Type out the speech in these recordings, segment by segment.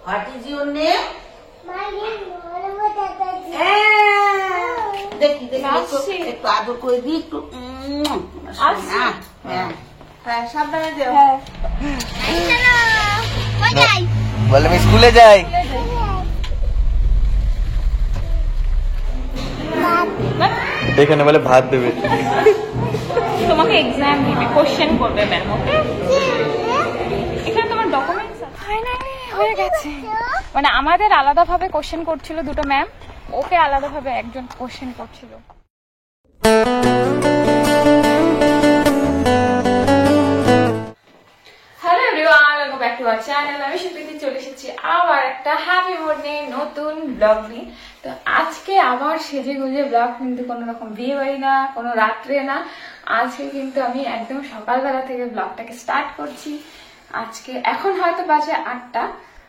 What is your name? My name is দেখি একটু আদর করে দিই একটু। হ্যাঁ সাবধানে যেও। বলে আমি স্কুলে যাই। এখানে বলে ভাত দেবে। তোমাকে এক্সাম দিবে, কোশ্চেন করবে ম্যাম। ওকে, এখানে তোমার ডকুমেন্টস ফাইনালি হয়ে গেছে। মানে আমাদের আলাদাভাবে কোশ্চেন করছিল দুটো ম্যাম, ওকে আলাদাভাবে একজন কোশ্চেন করছিল। Hello everyone, welcome back to our channel. আমি সুপ্রীতি চলে এসেছি আবার একটা হ্যাপি মর্নিং নতুন ব্লগ নিয়ে। তো আজকে আবার সেজে গুজে ব্লগ, কিন্তু কোনো রকম বিয়ে বাড়ি না, কোনো রাত্রে না। আজকে কিন্তু আমি একদম সকালবেলা থেকে ব্লগটাকে স্টার্ট করছি। আজকে এখন হয়তো বাজে 8টা,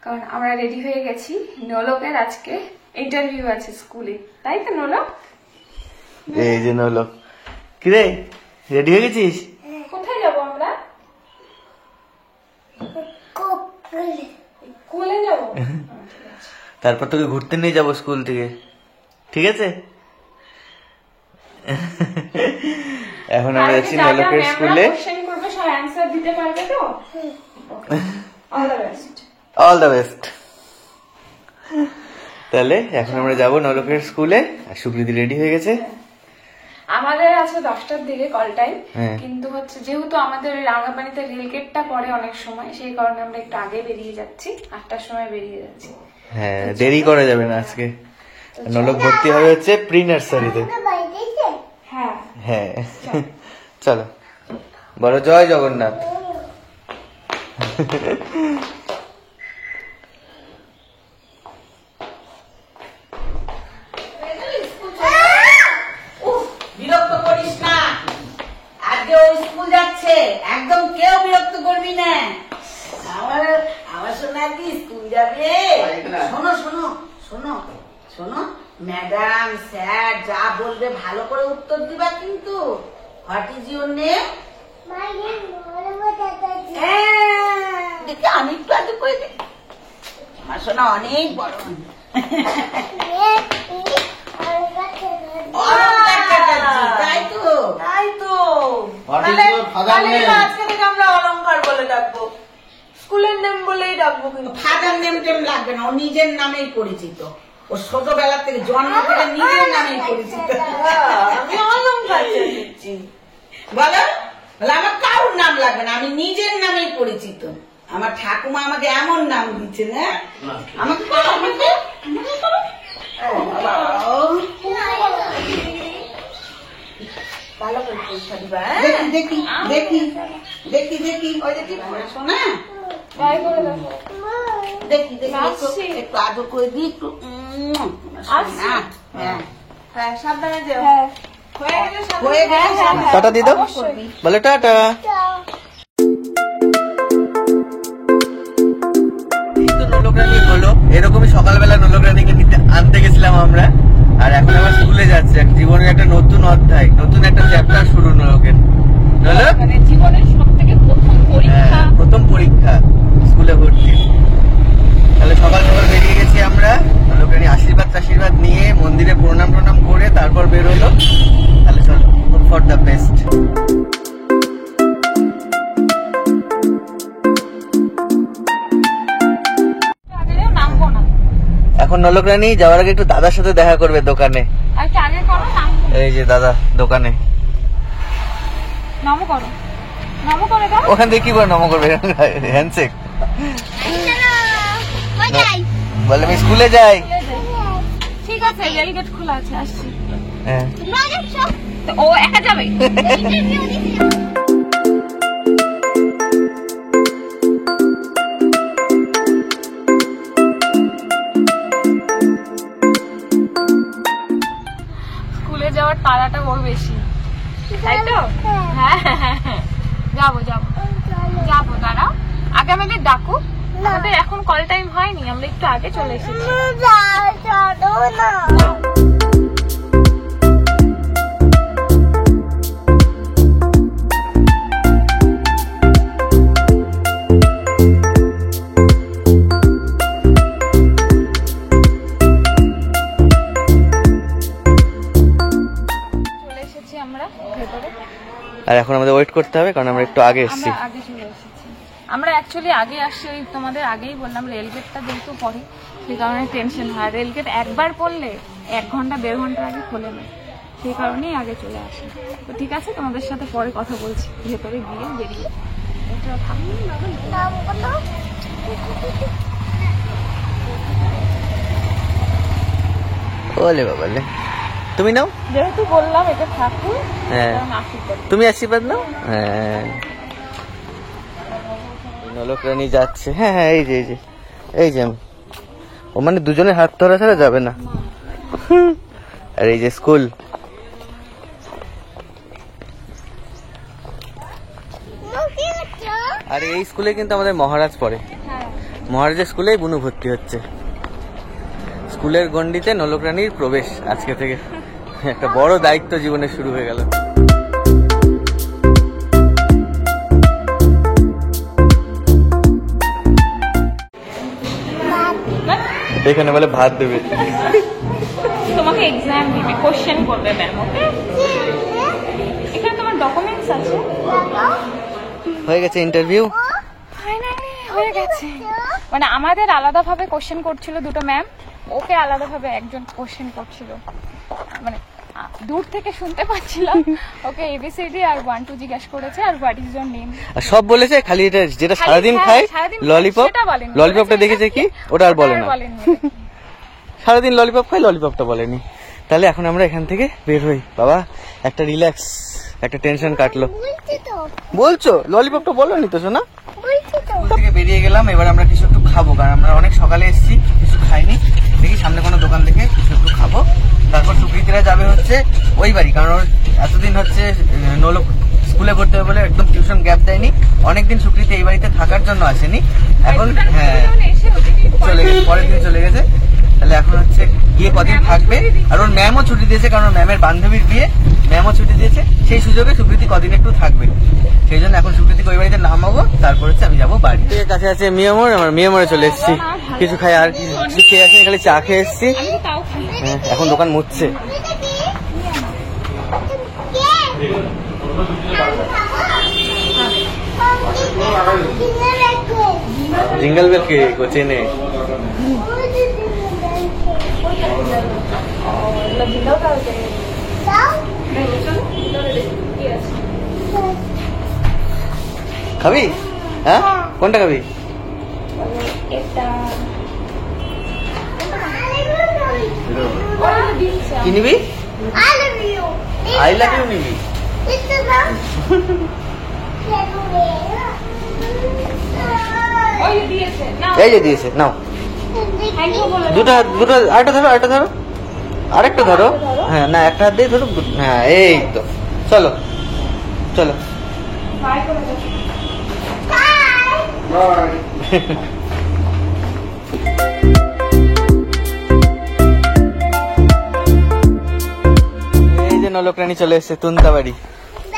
কারণ আমরা রেডি হয়ে গেছি। নোলকের আজকে ইন্টারভিউ আছে স্কুলে, তাই তো নোলক? এই যে নোলক, কিরে রেডি হয়ে গেছিস? কোথায় যাবো আমরা? স্কুলে যাবো। তারপর তোকে ঘুরতে নিয়ে যাবো স্কুল থেকে, ঠিক আছে? এখন আমরা যাচ্ছি নোলকের স্কুলে। কোশ্চেন করবে, সব অ্যানসার দিতে পারবে তো? All the best. All the best. তাহলে এখন আমরা যাবো নোলকের স্কুলে। আর সুপ্রীতি রেডি হয়ে গেছে। আমাদের আছে 10টার দিকে কল টাইম, হ্যাঁ। কিন্তু হচ্ছে যেহেতু আমাদের রাঙাপানিতে রেলগেটটা পড়ে অনেক সময়, সেই কারণে আমরা একটু আগে বেরিয়ে যাচ্ছি। 8টার সময় বেরিয়ে যাচ্ছি। হ্যাঁ, দেরি করা যাবে না আজকে। নোলক ভর্তি হবে হচ্ছে প্রি নার্সারিতে। হ্যাঁ হ্যাঁ, চলো বলো জয় জগন্নাথ। বিরক্ত করিস না, আজকে ও স্কুল যাচ্ছে, একদম কেউ বিরক্ত করবি না। আমার শোনা কি স্কুল যাবে? শোনো শোনো শোনো শোনো, ম্যাডাম স্যার যা বলবে ভালো করে উত্তর দিবা কিন্তু। What is your name? দেখি আমি একটু আদর করে দিই। আমার শোনা অনেক বড়। তাই তো আজকে থেকে আমরা অলংকার বলে ডাকবো, স্কুলের নেম বলেই ডাকবো। কিন্তু ফাদার নেম টেম লাগবে না, ও নিজের নামেই পরিচিত। ও ছোটবেলা থেকে জন্ম থেকে নিজের নামেই পরিচিত। আমি অলংকার দিচ্ছি। বলো বলে আমার কারোর নাম লাগবে না, আমি নিজের নামেই পরিচিত। আমার ঠাকুমা আমাকে এমন নাম দিচ্ছে না, আমাকে বলো, আমাকে ভালো করে পরীক্ষা দিবা। দেখি দেখি দেখি দেখি ওই দেখি শোনা, ট্রাই করে দেখো। দেখি দেখি একটু আদর করে দিই একটু। হ্যাঁ সাবধানে যেও। হয়ে গেছে। টাটা দিয়ে দাও, বলে টাটা। নোলকরানি হলো এরকমই, সকালবেলা নোলকরানিকে আনতে গেছিলাম আমরা। আর এখন আমার স্কুলে যাচ্ছে, জীবনের একটা নতুন অধ্যায়, নতুন একটা চ্যাপ্টার শুরু নোলকের। নোলক মানে জীবনের সবথেকে প্রথম পরীক্ষা, প্রথম পরীক্ষা স্কুলে ভর্তি। তাহলে সকাল সকাল বেরিয়ে গেছি আমরা। নোলকরানি আশীর্বাদ নিয়ে মন্দিরে প্রণাম করে তারপর বের হলো। তাহলে চলো, হোপ ফর দ্য বেস্ট। নামবো না এখন নোলকরানি যাওয়ার আগে একটু দাদার সাথে দেখা করবে দোকানে। আর কি আগে করো, নামবো। এই যে দাদা দোকানে, নমো করো, নমো করে দাও। ওখান থেকে কি করে নম করবে? হ্যান্ডশেক। বলে আমি স্কুলে যাই। ঠিক আছে, রেলগেট খোলা আছে, আসছি। হ্যাঁ, তো ও একা যাবে? স্কুলে যাওয়ার তাড়াটা ওর বেশি, তাই তো? হ্যাঁ যাবো যাবো যাবো, দাঁড়াও আগে আমাদের ডাকো। আমাদের এখন কল টাইম হয়নি, আমরা একটু আগে চলে এসেছি। আর এখন আমাদের ওয়েট করতে হবে কারণ আমরা একটু আগে এসেছি। আমরা আগে চলে এসেছি। আমরা অ্যাকচুয়ালি আগে আসছি, ওই তোমাদের আগেই বললাম রেলগেটটা যেহেতু পরে সেই কারণে টেনশন হয়। রেলগেট একবার পড়লে 1 ঘন্টা 1.5 ঘন্টা আগে খোলে না, সেই কারণেই আগে চলে আসে। তো ঠিক আছে, তোমাদের সাথে পরে কথা বলছি ভেতরে গিয়ে বেরিয়ে। এটা থাকুন ওলে বাবালে, তুমি নাও। যেহেতু বললাম এটা থাকুন, হ্যাঁ আশীর্বাদ। তুমি আশীর্বাদ নাও। হ্যাঁ নলক রানী যাচ্ছে। হ্যাঁ হ্যাঁ এই যে এই যে এই যে ও মানে দুজনে হাত ধরা ছাড়া যাবে না। আর এই যে স্কুল, আর এই স্কুলে কিন্তু আমাদের মহারাজ পড়ে। মহারাজের স্কুলেই বুনু ভর্তি হচ্ছে। স্কুলের গণ্ডিতে নলক রানীর প্রবেশ আজকে থেকে। একটা বড় দায়িত্ব জীবনে শুরু হয়ে গেল। এখানে বলে ভাত দেবে, তোমাকে এক্সাম দিবে, কোশ্চেন করবে ম্যাম। ওকে, এখানে তোমার ডকুমেন্টস আছে। হয়ে গেছে ইন্টারভিউ, ফাইনালি হয়ে গেছে। মানে আমাদের আলাদাভাবে কোশ্চেন করছিল দুটো ম্যাম, ওকে আলাদাভাবে একজন কোশ্চেন করছিল। মানে দূর থেকে শুনতে পাচ্ছিলাম। ওকে এবিসিডি আর 1 2 জিজ্ঞাসা করেছে, আর হোয়াট ইজ ইওর নেম। আর সব বলেছে, খালি এটা যেটা সারাদিন খায় ললিপপ, ললিপপটা দেখেছে কি ওটা আর বলে না। সারাদিন ললিপপ খায়, ললিপপটা বলেনি। তাহলে এখন আমরা এখান থেকে বের হই বাবা, একটা রিল্যাক্স, একটা টেনশন কাটলো। বলছো ললিপপটা বলোনি তো শোনা। থেকে বেরিয়ে গেলাম, এবার আমরা কিছু একটু খাবো কারণ আমরা অনেক সকালে এসেছি, কিছু খাইনি। দেখি সামনে কোনো দোকান থেকে কিছু একটু খাবো। তারপর সুকৃতিরা যাবে হচ্ছে ওই বাড়ি, কারণ এতদিন হচ্ছে নলক স্কুলে পড়তে হবে বলে একদম টিউশন গ্যাপ দেয়নি। অনেকদিন সুকৃতি এই বাড়িতে থাকার জন্য আসেনি, এখন হ্যাঁ চলে গেছে, পরের দিন চলে গেছে। তাহলে এখন হচ্ছে গিয়ে কদিন থাকবে, আর ওর ম্যামও ছুটি দিয়েছে কারণ ম্যামের বান্ধবীর বিয়ে, ম্যামও ছুটি দিয়েছে। সেই সুযোগে সুকৃতি কদিন একটু থাকবে, সেই জন্য এখন সুকৃতিকে ওই বাড়িতে নামাবো, তারপর হচ্ছে আমি যাবো বাড়ি। কাছে আছে মিয়ামোর, আমার মিয়ামোরে চলে এসেছি কিছু খাই, আর কিছু খেয়ে আসি, খালি চা খেয়ে এসেছি। হ্যাঁ এখন দোকান মুছছে। জিঙ্গল বেল কে চেনে? খাবি? হ্যাঁ কোনটা খাবি? কি নিবি? আই লাভ ইউ নিবি? এই যে দিয়েছে, নাও দুটো, আরেকটা ধরো, আরেকটা ধরো, আরেকটা ধরো। হ্যাঁ না একটা হাত দিয়ে ধরো। হ্যাঁ এই তো, চলো চলো। এই যে নলক রানী চলে এসছে তুন্তা বাড়ি।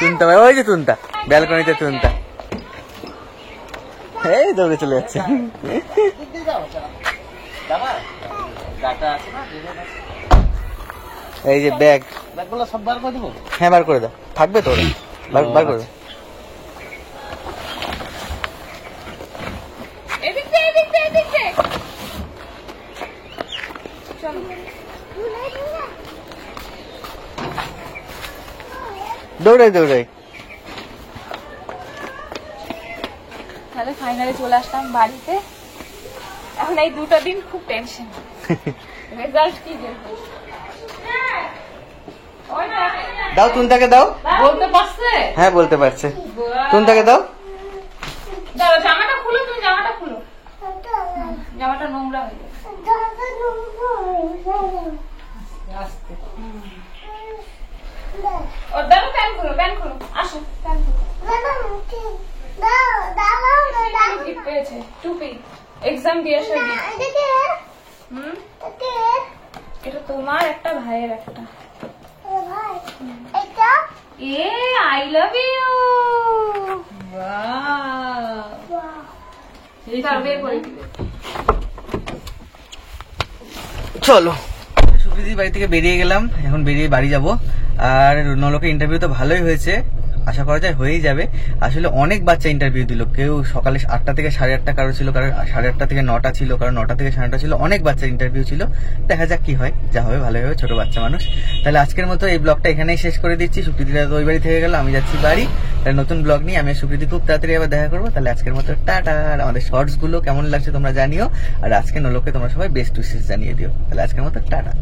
তুন্তা বাড়ি, ওই যে তুন্তা, ব্যালকনিতে তুন্তা। এই দৌড়ে চলে যাচ্ছে। এই যে ব্যাগ, ব্যাগগুলো সব বার করে দেবো। হ্যাঁ বার করে দাও, থাকবে তো বার করে দাও। দৌড়াই দৌড়াই। তাহলে ফাইনালি চলে আসলাম বাড়িতে। এখন এই 2টা দিন খুব টেনশন, রেজাল্ট কি দেবো। দাও তুনতাকে দাও। বলতে পারছে? হ্যাঁ বলতে পারছে। তুনতাকে দাও। দাও জামাটা খুলো, তুমি জামাটা খুলো, জামাটা নোংরা হয়ে গেছে। ও দাও প্যান্ট খুলো, প্যান্ট খুলো, আসো প্যান্ট খুলো। গিফট পেয়েছে টুপি, এক্সাম দিয়ে আসো। এটা তোমার একটা, ভাইয়ের একটা। এ আই লাভ ইউ। চলো সুকৃতির বাড়ি থেকে বেরিয়ে গেলাম, এখন বেরিয়ে বাড়ি যাব। আর নলকের ইন্টারভিউ তো ভালোই হয়েছে, আশা করা যায় হয়েই যাবে। আসলে অনেক বাচ্চা ইন্টারভিউ দিল, কেউ সকালে 8টা থেকে 8:30 কারো ছিল, কারো 8:30 থেকে 9টা ছিল, কারো 9টা থেকে 9:30 ছিল, অনেক বাচ্চার ইন্টারভিউ ছিল। দেখা যাক কি হয়, যা হবে ভালো হবে, ছোট বাচ্চা মানুষ। তাহলে আজকের মতো এই ব্লগটা এখানেই শেষ করে দিচ্ছি। সুকৃতিরা তো ওই বাড়ি থেকে গেল, আমি যাচ্ছি বাড়ি। তাহলে নতুন ব্লগ নিয়ে আমি সুকৃতি খুব তাড়াতাড়ি আবার দেখা করবো। তাহলে আজকের মতো টাটা। আর আমাদের শর্টস গুলো কেমন লাগছে তোমরা জানিও, আর আজকে নোলককে তোমরা সবাই বেস্ট উইশেস জানিয়ে দিও। তাহলে আজকের মতো টাটা।